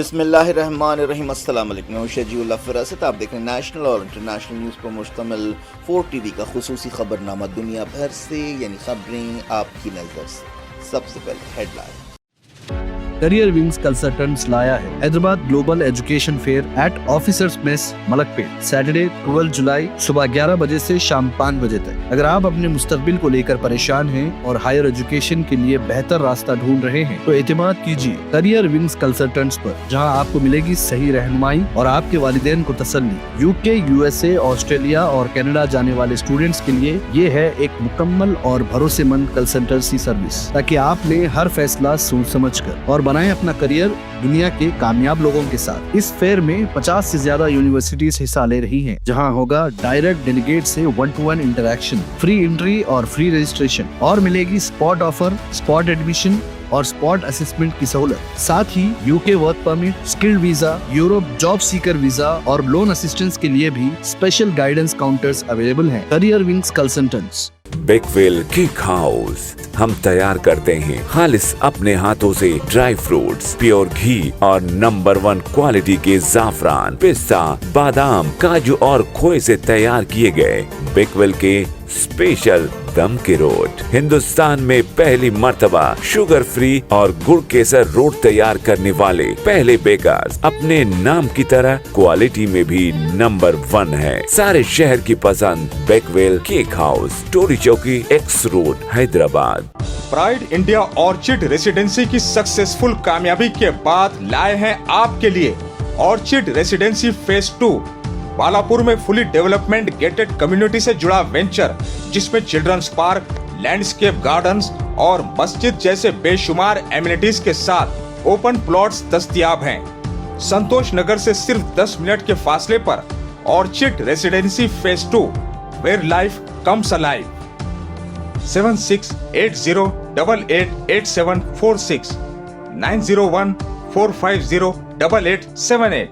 بسم اللہ الرحمن الرحیم۔ السلام علیکم، میں شجیع اللہ فراست۔ آپ دیکھ رہے ہیں نیشنل اور انٹرنیشنل نیوز پر مشتمل 4TV کا خصوصی خبرنامہ دنیا بھر سے، یعنی خبریں آپ کی نظر سے۔ سب سے پہلے headline. Career wings Consultants لایا ہے Hyderabad global education fair at officers mess Malakpet, Saturday 12 جولائی صبح 11 بجے سے شام 5 بجے تک۔ اگر آپ اپنے مستقبل کو لے کر پریشان ہیں اور ہائر ایجوکیشن کے لیے بہتر راستہ ڈھونڈ رہے ہیں تو اعتماد کیجیے کیریئر ونگز کنسلٹنٹس پر، جہاں آپ کو ملے گی صحیح رہنمائی اور آپ کے والدین کو تسلی۔ UK، USA، آسٹریلیا اور کینیڈا جانے والے اسٹوڈنٹس کے لیے یہ ہے ایک مکمل اور بھروسے مند کنسلٹنسی سروس، تاکہ آپ نے ہر فیصلہ سوچ سمجھ کر اور بنائیں اپنا کریئر دنیا کے کامیاب لوگوں کے ساتھ۔ اس فیئر میں 50 سے زیادہ یونیورسٹیز حصہ لے رہی ہیں، جہاں ہوگا ڈائریکٹ ڈیلیگیٹ سے 1-to-1 انٹریکشن، فری انٹری اور فری رجسٹریشن، اور ملے گی اسپاٹ آفر، اسپاٹ ایڈمیشن اور اسپاٹ اسسمنٹ کی سہولت۔ ساتھ ہی UK work permit, skilled visa, Europe job seeker visa اور لون اسسٹنس کے لیے بھی اسپیشل گائیڈنس کاؤنٹرز اویلیبل ہیں۔ Career wings consultants. Bakewell cake house, ہم تیار کرتے ہیں خالص اپنے ہاتھوں سے ڈرائی فروٹس، پیور گھی اور نمبر 1 کوالٹی کے زعفران، پستہ، بادام، کاجو اور کھوئے سے تیار کیے گئے بیکویل کے اسپیشل دم کے روٹ۔ ہندوستان میں پہلی مرتبہ شوگر فری اور گڑ کیسر روٹ تیار کرنے والے پہلے بیکرز، اپنے نام کی طرح کوالٹی میں بھی نمبر 1 ہے۔ سارے شہر کی پسند بیکویل cake house, Tolichowki, X road, Hyderabad. Pride India orchid residency کی سکسیسفل کامیابی کے بعد لائے ہیں آپ کے لیے آرچڈ ریسیڈنسی فیز 2، بالاپور میں فلی ڈیولپمنٹ گیٹڈ کمیونٹی سے جڑا وینچر، جس میں چلڈرنز پارک، لینڈسکیپ گارڈنز اور مسجد جیسے بے شمار ایمینٹیز کے ساتھ اوپن پلاٹس دستیاب ہیں۔ سنتوش نگر سے صرف 10 منٹ کے فاصلے پر orchid residency phase 2، where life comes alive. 7680888746 90145088878۔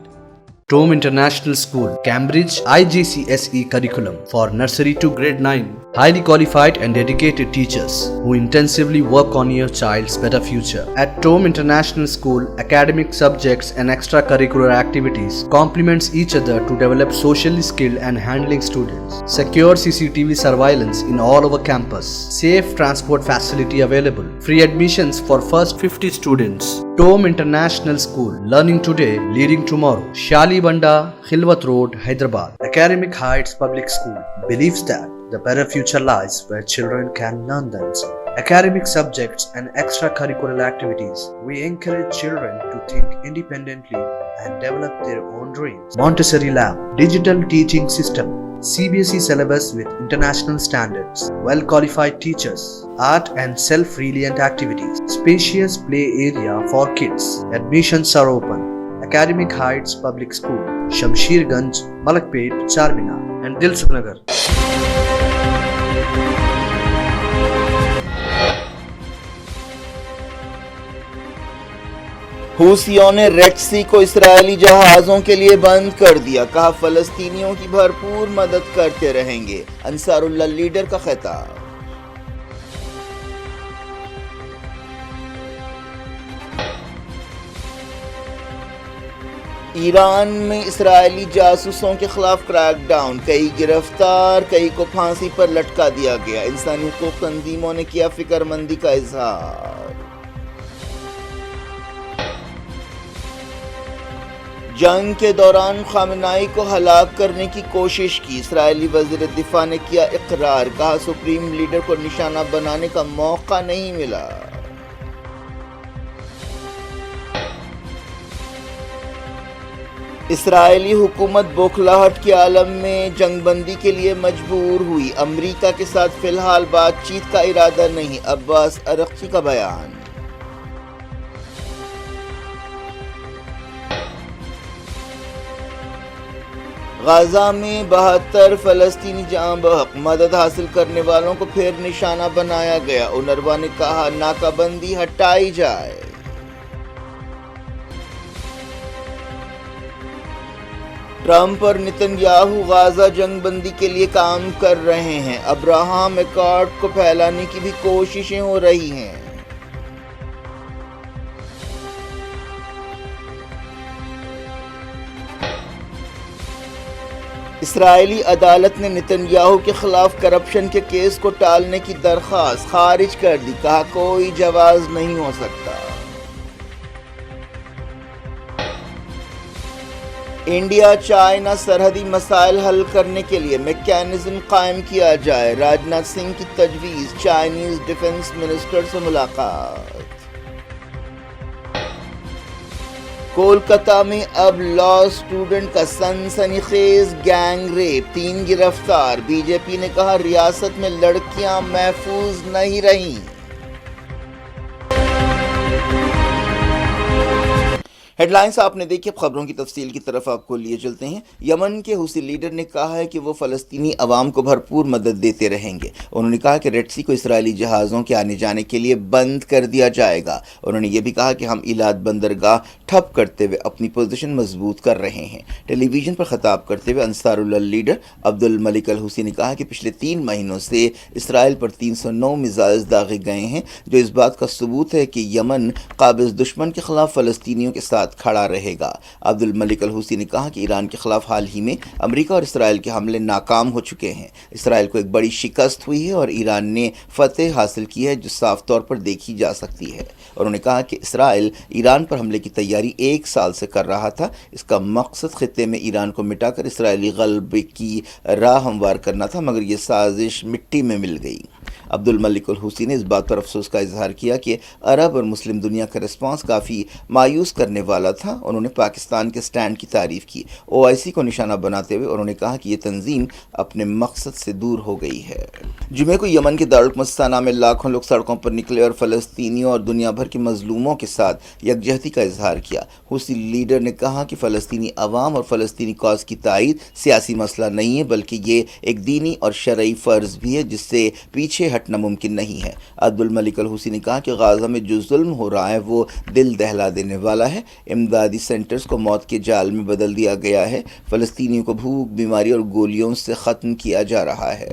Tom international school, Cambridge IGCSE curriculum for nursery to grade 9. Highly qualified and dedicated teachers who intensively work on your child's better future. At Tom International School, academic subjects and extracurricular activities complements each other to develop socially skilled and handling students. Secure CCTV surveillance in all over campus. Safe transport facility available. Free admissions for first 50 students. Tom International School, learning today, leading tomorrow. Shali Banda, Khilwat Road, Hyderabad. Academic Heights Public School believes that the better future lies where children can learn themselves. Academic subjects and extracurricular activities. We encourage children to think independently and develop their own dreams. Montessori Lab, digital teaching system, CBSE syllabus with international standards, well-qualified teachers, art and self-reliant activities, spacious play area for kids. Admissions are open. Academic Heights Public School, Shamsherganj, Malakpet, Charminar and Dilsukh Nagar. حوثیوں نے red سی کو اسرائیلی جہازوں کے لیے بند کر دیا، کہا فلسطینیوں کی بھرپور مدد کرتے رہیں گے۔ انصار اللہ لیڈر کا خطاب۔ ایران میں اسرائیلی جاسوسوں کے خلاف کریک ڈاؤن، کئی گرفتار، کئی کو پھانسی پر لٹکا دیا گیا۔ انسانی حقوق تنظیموں نے کیا فکر مندی کا اظہار۔ جنگ کے دوران خامنائی کو ہلاک کرنے کی کوشش کی، اسرائیلی وزیر دفاع نے کیا اقرار، کہا سپریم لیڈر کو نشانہ بنانے کا موقع نہیں ملا۔ اسرائیلی حکومت بوکھلاہٹ کے عالم میں جنگ بندی کے لیے مجبور ہوئی، امریکہ کے ساتھ فی الحال بات چیت کا ارادہ نہیں، عباس ارغچی کا بیان۔ غزہ میں 72 فلسطینی جاں بحق، مدد حاصل کرنے والوں کو پھر نشانہ بنایا گیا، اونروا نے کہا ناکہ بندی ہٹائی جائے۔ ٹرمپ اور نتن-یاہو غزہ جنگ بندی کے لیے کام کر رہے ہیں، ابراہم ایکارڈ کو پھیلانے کی بھی کوششیں ہو رہی ہیں۔ اسرائیلی عدالت نے نتن یاہو کے خلاف کرپشن کے کیس کو ٹالنے کی درخواست خارج کر دی، کہا کوئی جواز نہیں ہو سکتا۔ انڈیا چائنا سرحدی مسائل حل کرنے کے لیے میکینزم قائم کیا جائے، راجناتھ سنگھ کی تجویز، چائنیز ڈیفنس منسٹر سے ملاقات۔ کولکتہ میں اب لا اسٹوڈنٹ کا سنسنی خیز گینگ ریپ، 3 گرفتار، بی جے پی نے کہا ریاست میں لڑکیاں محفوظ نہیں رہیں۔ ہیڈ لائنز آپ نے دیکھی، اب خبروں کی تفصیل کی طرف آپ کو لیے چلتے ہیں۔ یمن کے حوثی لیڈر نے کہا ہے کہ وہ فلسطینی عوام کو بھرپور مدد دیتے رہیں گے۔ انہوں نے کہا کہ ریڈ سی کو اسرائیلی جہازوں کے آنے جانے کے لیے بند کر دیا جائے گا۔ انہوں نے یہ بھی کہا کہ ہم ایلات بندرگاہ ٹھپ کرتے ہوئے اپنی پوزیشن مضبوط کر رہے ہیں۔ ٹیلی ویژن پر خطاب کرتے ہوئے انصار اللہ لیڈر عبد الملک الحوثی نے کہا کہ پچھلے 3 مہینوں سے اسرائیل پر 309 میزائل داغے گئے ہیں، جو اس بات کا ثبوت ہے کہ یمن قابض دشمن کے خلاف فلسطینیوں کے ساتھ کھڑا رہے گا۔ عبد الملک الحوثی نے کہا کہ ایران کے خلاف حال ہی میں امریکہ اور اسرائیل کے حملے ناکام ہو چکے ہیں۔ اسرائیل کو ایک بڑی شکست ہوئی ہے اور ایران نے فتح حاصل کی ہے جو صاف طور پر دیکھی جا سکتی ہے۔ انہوں نے کہا کہ اسرائیل ایران پر حملے کی تیاری 1 سال سے کر رہا تھا۔ اس کا مقصد خطے میں ایران کو مٹا کر اسرائیلی غلبے کی راہ ہموار کرنا تھا، مگر یہ سازش مٹی میں مل گئی۔ عبد الملک الحوثی نے اس بات پر افسوس کا اظہار کیا کہ عرب اور مسلم دنیا کا رسپانس کافی مایوس کرنے والا تھا۔ انہوں نے پاکستان کے سٹینڈ کی تعریف کی۔ OIC کو نشانہ بناتے ہوئے انہوں نے کہا کہ یہ تنظیم اپنے مقصد سے دور ہو گئی ہے۔ جمعے کو یمن کے دارالحکومت سنا میں لاکھوں لوگ سڑکوں پر نکلے اور فلسطینیوں اور دنیا بھر کے مظلوموں کے ساتھ یکجہتی کا اظہار کیا۔ حوثی لیڈر نے کہا کہ فلسطینی عوام اور فلسطینی کاز کی تائید سیاسی مسئلہ نہیں ہے، بلکہ یہ ایک دینی اور شرعی فرض بھی ہے جس سے پیچھے ہٹنا ممکن نہیں ہے۔ عبد الملک الحوثی نے کہا کہ غزہ میں جو ظلم ہو رہا ہے وہ دل دہلا دینے والا ہے۔ امدادی سینٹرز کو موت کے جال میں بدل دیا گیا ہے۔ فلسطینیوں کو بھوک، بیماری اور گولیوں سے ختم کیا جا رہا ہے۔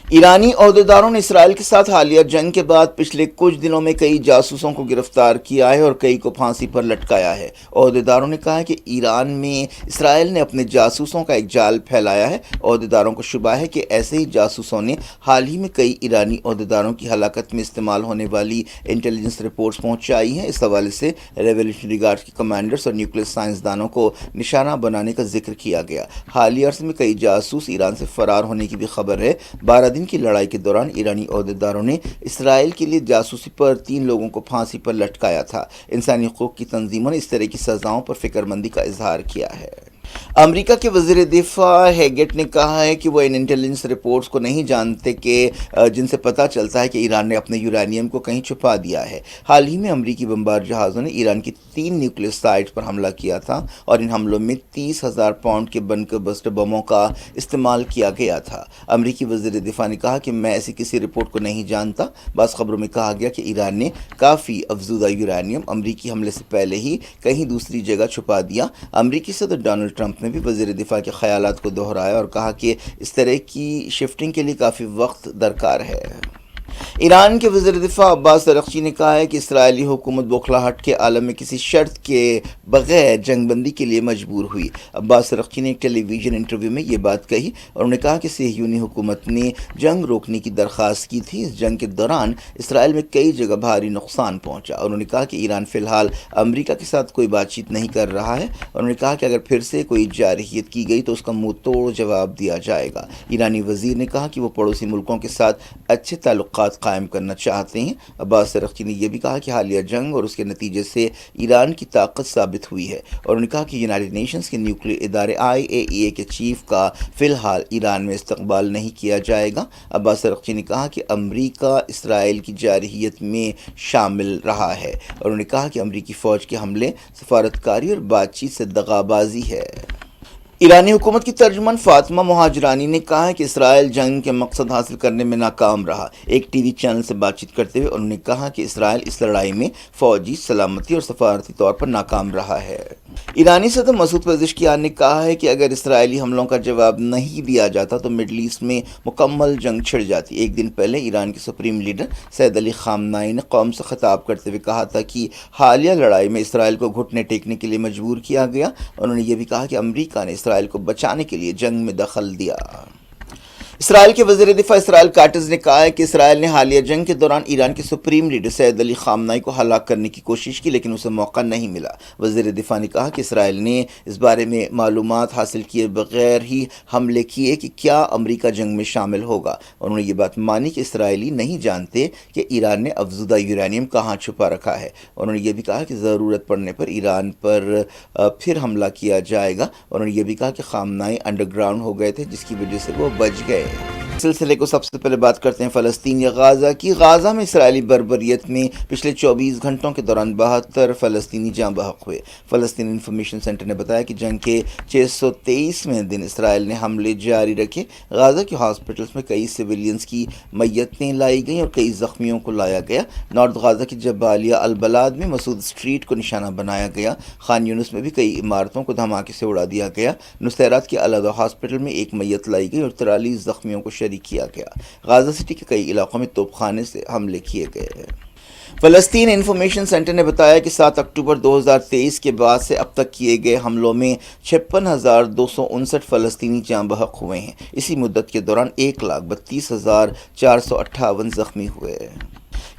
ایرانی عہدیداروں نے اسرائیل کے ساتھ حالیہ جنگ کے بعد پچھلے کچھ دنوں میں کئی جاسوسوں کو گرفتار کیا ہے اور کئی کو پھانسی پر لٹکایا ہے۔ عہدیداروں نے کہا کہ ایران میں اسرائیل نے اپنے جاسوسوں کا ایک جال پھیلایا ہے۔ عہدیداروں کو شبہ ہے کہ ایسے ہی جاسوسوں نے حال ہی میں کئی ایرانی عہدیداروں کی ہلاکت میں استعمال ہونے والی انٹیلیجنس رپورٹس پہنچائی ہیں۔ اس حوالے سے ریولیوشنری گارڈز کے کمانڈرز اور نیوکلیئر سائنسدانوں کو نشانہ بنانے کا ذکر کیا گیا۔ حالیہ عرصے میں کئی جاسوس ایران سے فرار ہونے کی بھی خبر ہے۔ 12 دن کی لڑائی کے دوران ایرانی عہدیداروں نے اسرائیل کے لیے جاسوسی پر 3 لوگوں کو پھانسی پر لٹکایا تھا۔ انسانی حقوق کی تنظیموں نے اس طرح کی سزاؤں پر فکر مندی کا اظہار کیا ہے۔ امریکہ کے وزیر دفاع ہیگٹ نے کہا ہے کہ وہ ان انٹیلیجنس رپورٹس کو نہیں جانتے کہ جن سے پتہ چلتا ہے کہ ایران نے اپنے یورانیم کو کہیں چھپا دیا ہے۔ حال ہی میں امریکی بمبار جہازوں نے ایران کی 3 نیوکلیئر سائٹس پر حملہ کیا تھا اور ان حملوں میں 30,000 پاؤنڈ کے بنکر بسٹر بموں کا استعمال کیا گیا تھا۔ امریکی وزیر دفاع نے کہا کہ میں ایسی کسی رپورٹ کو نہیں جانتا۔ بعض خبروں میں کہا گیا کہ ایران نے کافی افزودہ یورانیم امریکی حملے سے پہلے ہی کہیں دوسری جگہ چھپا دیا۔ امریکی صدر ڈونلڈ ٹرمپ نے بھی وزیر دفاع کے خیالات کو دہرایا اور کہا کہ اس طرح کی شفٹنگ کے لیے کافی وقت درکار ہے۔ ایران کے وزیر دفاع عباس ارغچی نے کہا ہے کہ اسرائیلی حکومت بوکھلاہٹ کے عالم میں کسی شرط کے بغیر جنگ بندی کے لیے مجبور ہوئی۔ عباس ارغچی نے ایک ٹیلی ویژن انٹرویو میں یہ بات کہی اور انہوں نے کہا کہ صہیونی حکومت نے جنگ روکنے کی درخواست کی تھی۔ اس جنگ کے دوران اسرائیل میں کئی جگہ بھاری نقصان پہنچا۔ انہوں نے کہا کہ ایران فی الحال امریکہ کے ساتھ کوئی بات چیت نہیں کر رہا ہے۔ انہوں نے کہا کہ اگر پھر سے کوئی جارحیت کی گئی تو اس کا منہ توڑ جواب دیا جائے گا۔ ایرانی وزیر نے کہا کہ وہ پڑوسی ملکوں کے ساتھ اچھے تعلقات قائم کرنا چاہتے ہیں۔ عباس ارغچی نے یہ بھی کہا کہ حالیہ جنگ اور اس کے نتیجے سے ایران کی طاقت ثابت ہوئی ہے اور انہوں نے کہا کہ یونائیٹڈ نیشنز کے نیوکلیئر ادارے IAEA کے چیف کا فی الحال ایران میں استقبال نہیں کیا جائے گا۔ عباس ارغچی نے کہا کہ امریکہ اسرائیل کی جارحیت میں شامل رہا ہے اور انہوں نے کہا کہ امریکی فوج کے حملے سفارتکاری اور بات چیت سے دغابازی ہے۔ ایرانی حکومت کی ترجمان فاطمہ مہاجرانی نے کہا ہے کہ اسرائیل جنگ کے مقصد حاصل کرنے میں ناکام رہا۔ ایک ٹی وی چینل سے بات چیت کرتے ہوئے انہوں نے کہا کہ اسرائیل اس لڑائی میں فوجی، سلامتی اور سفارتی طور پر ناکام رہا ہے۔ ایرانی صدر مسعود پزشکیان نے کہا ہے کہ اگر اسرائیلی حملوں کا جواب نہیں دیا جاتا تو مڈل ایسٹ میں مکمل جنگ چھڑ جاتی۔ ایک دن پہلے ایران کے سپریم لیڈر سید علی خامنائی نے قوم سے خطاب کرتے ہوئے کہا تھا کہ حالیہ لڑائی میں اسرائیل کو گھٹنے ٹیکنے کے لیے مجبور کیا گیا۔ انہوں نے یہ بھی کہا کہ امریکہ نے اسرائیل اسرائیل کو بچانے کے لیے جنگ میں دخل دیا۔ اسرائیل کے وزیر دفاع اسرائیل کاٹز نے کہا ہے کہ اسرائیل نے حالیہ جنگ کے دوران ایران کے سپریم لیڈر سید علی خامنائی کو ہلاک کرنے کی کوشش کی، لیکن اسے موقع نہیں ملا۔ وزیر دفاع نے کہا کہ اسرائیل نے اس بارے میں معلومات حاصل کیے بغیر ہی حملے کیے کہ کیا امریکہ جنگ میں شامل ہوگا۔ انہوں نے یہ بات مانی کہ اسرائیلی نہیں جانتے کہ ایران نے افزودہ یورینیم کہاں چھپا رکھا ہے۔ انہوں نے یہ بھی کہا کہ ضرورت پڑنے پر ایران پر پھر حملہ کیا جائے گا۔ انہوں نے یہ بھی کہا کہ خامنائی انڈر گراؤنڈ ہو گئے تھے، جس کی وجہ سے وہ بچ گئے۔ سلسلے کو سب سے پہلے بات کرتے ہیں فلسطین یا غازہ کی۔ غازہ میں اسرائیلی بربریت میں پچھلے 24 گھنٹوں کے دوران 72 فلسطینی جاں بحق ہوئے۔ فلسطین انفارمیشن سینٹر نے بتایا کہ جنگ کے 623ویں دن اسرائیل نے حملے جاری رکھے۔ غازہ کے ہاسپٹلز میں کئی سویلینز کی میتیں لائی گئیں اور کئی زخمیوں کو لایا گیا۔ نارتھ غازہ کی جبالیہ البلاد میں مسعود اسٹریٹ کو نشانہ بنایا گیا۔ خان یونس میں بھی کئی عمارتوں کو دھماکے سے اڑا دیا گیا۔ نصیرات کے علیحدہ ہاسپٹل میں ایک میت لائی گئی اور 43 زخمیوں کو شریک کیا گیا۔ غازہ سٹی کے کئی علاقوں میں توپ خانے سے حملے کیے گئے۔ فلسطین انفارمیشن سینٹر نے بتایا کہ 7 اکتوبر 2023 کے بعد سے اب تک کیے گئے حملوں میں 56,259 فلسطینی جاں بحق ہوئے ہیں۔ اسی مدت کے دوران 1,32,458 زخمی ہوئے۔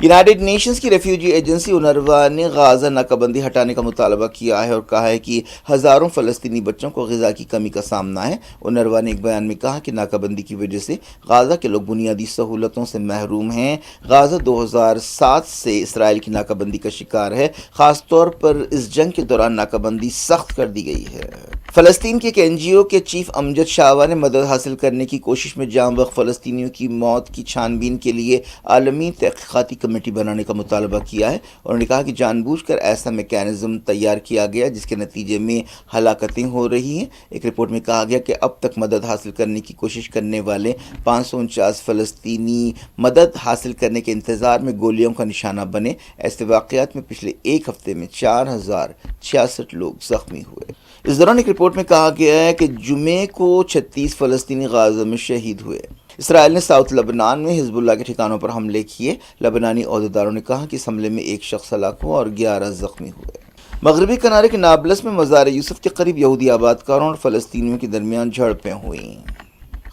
یونائیٹڈ نیشنز کی ریفیوجی ایجنسی اونروا نے غازہ ناکہ بندی ہٹانے کا مطالبہ کیا ہے اور کہا ہے کہ ہزاروں فلسطینی بچوں کو غذا کی کمی کا سامنا ہے۔ اونروا نے ایک بیان میں کہا کہ ناکہ بندی کی وجہ سے غازہ کے لوگ بنیادی سہولتوں سے محروم ہیں۔ غازہ 2007 سے اسرائیل کی ناکہ بندی کا شکار ہے، خاص طور پر اس جنگ کے دوران ناکہ بندی سخت کر دی گئی ہے۔ فلسطین کے ایک NGO کے چیف امجد شاوا نے مدد حاصل کرنے کی کوشش میں جاں بحق فلسطینیوں کی موت کی چھان بین کے لیے عالمی تحقیقاتی کمیٹی بنانے کا مطالبہ کیا ہے۔ انہوں نے کہا کہ جان بوجھ کر ایسا میکینزم تیار کیا گیا جس کے نتیجے میں ہلاکتیں ہو رہی ہیں۔ ایک رپورٹ میں کہا گیا کہ اب تک مدد حاصل کرنے کی کوشش کرنے والے 549 فلسطینی مدد حاصل کرنے کے انتظار میں گولیوں کا نشانہ بنے۔ ایسے واقعات میں پچھلے ایک ہفتے میں 4,066 لوگ زخمی ہوئے۔ اس دوران ایک رپورٹ میں کہا گیا ہے کہ جمعے کو 36 فلسطینی غازہ میں شہید ہوئے۔ اسرائیل نے ساؤتھ لبنان میں حزب اللہ کے ٹھکانوں پر حملے کیے۔ لبنانی عہدیداروں نے کہا کہ اس حملے میں ایک شخص ہلاک ہوا اور 11 زخمی ہوئے۔ مغربی کنارے کے نابلس میں مزار یوسف کے قریب یہودی آباد کاروں اور فلسطینیوں کے درمیان جھڑپیں ہوئیں۔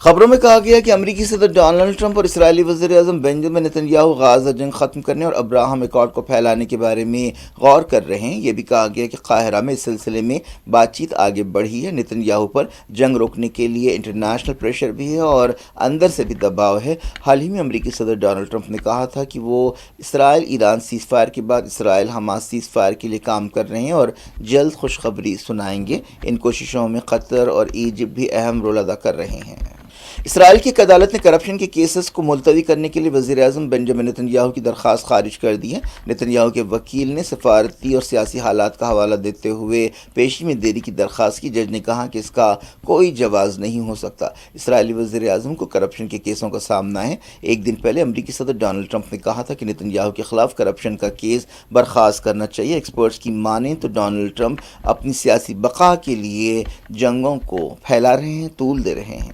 خبروں میں کہا گیا کہ امریکی صدر ڈونلڈ ٹرمپ اور اسرائیلی وزیر اعظم بنجمن نتنیاہو غازہ جنگ ختم کرنے اور ابراہم ایکارڈ کو پھیلانے کے بارے میں غور کر رہے ہیں۔ یہ بھی کہا گیا کہ قاہرہ میں اس سلسلے میں بات چیت آگے بڑھی ہے۔ نتنیاہو پر جنگ روکنے کے لیے انٹرنیشنل پریشر بھی ہے اور اندر سے بھی دباؤ ہے۔ حال ہی میں امریکی صدر ڈونلڈ ٹرمپ نے کہا تھا کہ وہ اسرائیل ایران سیز فائر کے بعد اسرائیل حماس سیز فائر کے لیے کام کر رہے ہیں اور جلد خوشخبری سنائیں گے۔ ان کوششوں میں قطر اور ایجپٹ بھی اہم رول ادا کر رہے ہیں۔ اسرائیل کی ایک عدالت نے کرپشن کے کیسز کو ملتوی کرنے کے لیے وزیر اعظم بنجمن نتنیاہو کی درخواست خارج کر دی ہے۔ نتنیاہو کے وکیل نے سفارتی اور سیاسی حالات کا حوالہ دیتے ہوئے پیشی میں دیری کی درخواست کی۔ جج نے کہا کہ اس کا کوئی جواز نہیں ہو سکتا۔ اسرائیلی وزیر اعظم کو کرپشن کے کیسوں کا سامنا ہے۔ ایک دن پہلے امریکی صدر ڈونلڈ ٹرمپ نے کہا تھا کہ نتنیاہو کے خلاف کرپشن کا کیس برخاست کرنا چاہیے۔ ایکسپرٹس کی مانیں تو ڈونلڈ ٹرمپ اپنی سیاسی بقا کے لیے جنگوں کو پھیلا رہے ہیں، طول دے رہے ہیں۔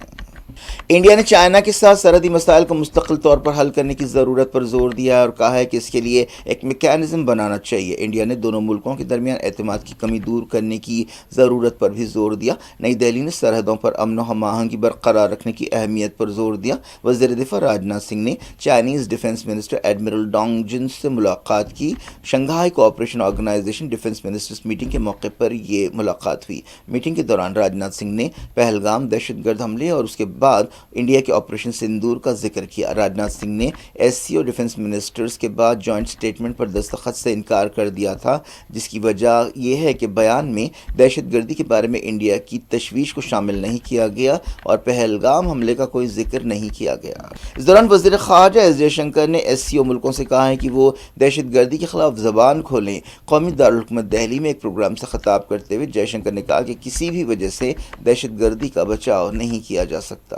انڈیا نے چائنا کے ساتھ سرحدی مسائل کو مستقل طور پر حل کرنے کی ضرورت پر زور دیا ہے اور کہا ہے کہ اس کے لیے ایک میکینزم بنانا چاہیے۔ انڈیا نے دونوں ملکوں کے درمیان اعتماد کی کمی دور کرنے کی ضرورت پر بھی زور دیا۔ نئی دہلی نے سرحدوں پر امن و ہم آہنگی برقرار رکھنے کی اہمیت پر زور دیا۔ وزیر دفاع راجناتھ سنگھ نے Chinese defence minister admiral Dong Jun سے ملاقات کی۔ Shanghai cooperation organisation defence ministers meeting کے موقع پر یہ ملاقات ہوئی۔ میٹنگ کے دوران راجناتھ سنگھ نے پہلگام دہشت گرد حملے اور اس کے بعد انڈیا کے آپریشن سندور کا ذکر کیا۔ راجناتھ سنگھ نے SCO ڈیفنس منسٹرز کے بعد جوائنٹ سٹیٹمنٹ پر دستخط سے انکار کر دیا تھا، جس کی وجہ یہ ہے کہ بیان میں دہشت گردی کے بارے میں انڈیا کی تشویش کو شامل نہیں کیا گیا اور پہلگام حملے کا کوئی ذکر نہیں کیا گیا۔ اس دوران وزیر خارجہ ایس جے شنکر نے SCO ملکوں سے کہا ہے کہ وہ دہشت گردی کے خلاف زبان کھولیں۔ قومی دارالحکومت دہلی میں ایک پروگرام سے خطاب کرتے ہوئے جے شنکر نے کہا کہ کسی بھی وجہ سے دہشت گردی کا بچاؤ نہیں کیا جا سکتا۔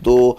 2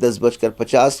10:50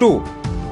2।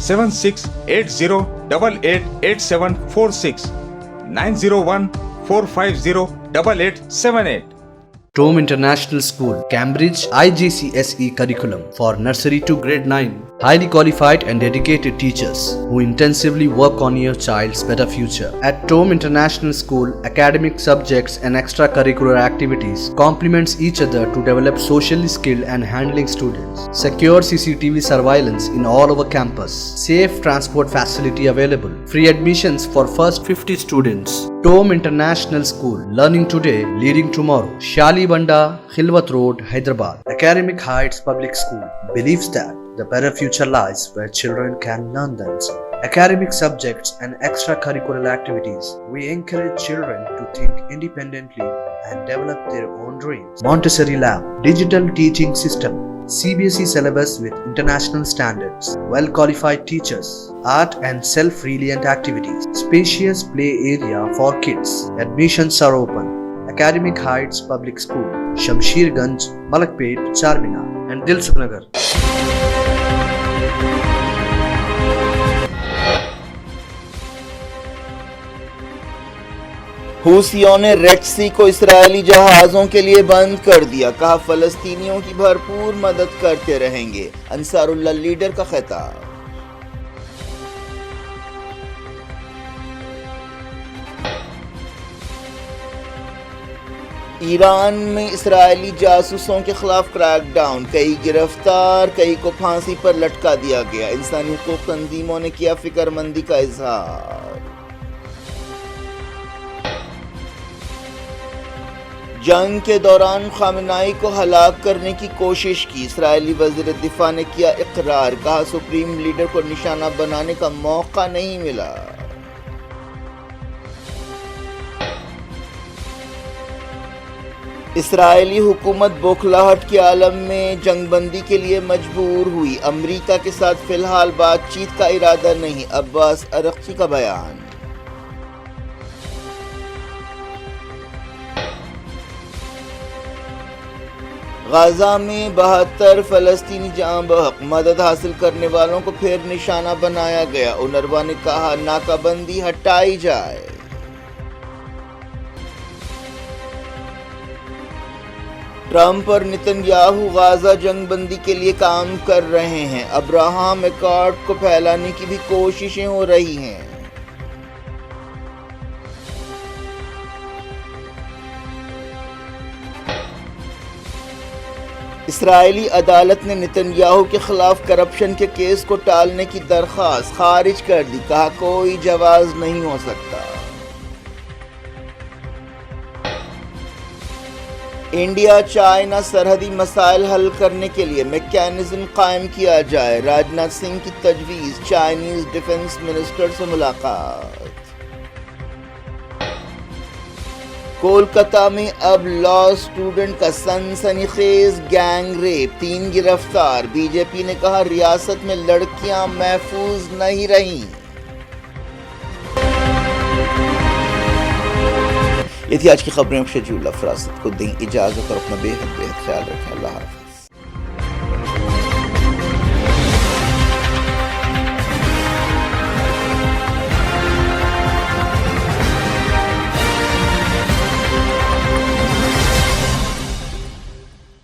7680888746 90145088878। Tome International School, Cambridge, IGCSE curriculum for nursery to grade 9. Highly qualified and dedicated teachers who intensively work on your child's better future. At Tome International School, academic subjects and extracurricular activities complements each other to develop socially skilled and handling students. Secure CCTV surveillance in all over campus. Safe transport facility available. Free admissions for first 50 students. Tome International School, learning today, leading tomorrow. Shali Banda, Khilwat Road, Hyderabad. Academic Heights Public School believes that the better future lies where children can learn themselves. Academic subjects and extracurricular activities. We encourage children to think independently and develop their own dreams. Montessori Lab, digital teaching system, CBSE syllabus with international standards, well-qualified teachers, art and self-reliant activities, spacious play area for kids. Admissions are open. Academic Heights Public School, Shamsherganj, Malakpet, Charminar and Dilsukhnagar. حوثیوں نے red سی کو اسرائیلی جہازوں کے لیے بند کر دیا، کہا فلسطینیوں کی بھرپور مدد کرتے رہیں گے، انصار اللہ لیڈر کا خطاب۔ ایران میں اسرائیلی جاسوسوں کے خلاف کریک ڈاؤن، کئی گرفتار، کئی کو پھانسی پر لٹکا دیا گیا، انسانی حقوق تنظیموں نے کیا فکر مندی کا اظہار۔ جنگ کے دوران خامنائی کو ہلاک کرنے کی کوشش کی، اسرائیلی وزیر دفاع نے کیا اقرار، کہا سپریم لیڈر کو نشانہ بنانے کا موقع نہیں ملا۔ اسرائیلی حکومت بوکھلاہٹ کے عالم میں جنگ بندی کے لیے مجبور ہوئی، امریکہ کے ساتھ فی الحال بات چیت کا ارادہ نہیں، عباس ارغچی کا بیان۔ غزہ میں 72 فلسطینی جاں بحق، مدد حاصل کرنے والوں کو پھر نشانہ بنایا گیا، اونروا نے کہا ناکہ بندی ہٹائی جائے۔ ٹرمپ اور نتن-یاہو غزہ جنگ بندی کے لیے کام کر رہے ہیں، ابراہم ایکارڈ کو پھیلانے کی بھی کوششیں ہو رہی ہیں۔ اسرائیلی عدالت نے نتن-یاہو کے خلاف کرپشن کے کیس کو ٹالنے کی درخواست خارج کر دی، کہا کوئی جواز نہیں ہو سکتا۔ انڈیا چائنا سرحدی مسائل حل کرنے کے لیے میکینزم قائم کیا جائے، راجناتھ سنگھ کی تجویز، چائنیز ڈیفنس منسٹر سے ملاقات۔ کولکتہ میں اب لا اسٹوڈنٹ کا سنسنی خیز گینگ ریپ، 3 گرفتار، بی جے پی نے کہا ریاست میں لڑکیاں محفوظ نہیں رہیں۔ یہ تھی آج کی خبریں، شجیع اللہ فراست کو دیں اجازت اور اپنا بے حد خیال رکھیں۔ اللہ حافظ۔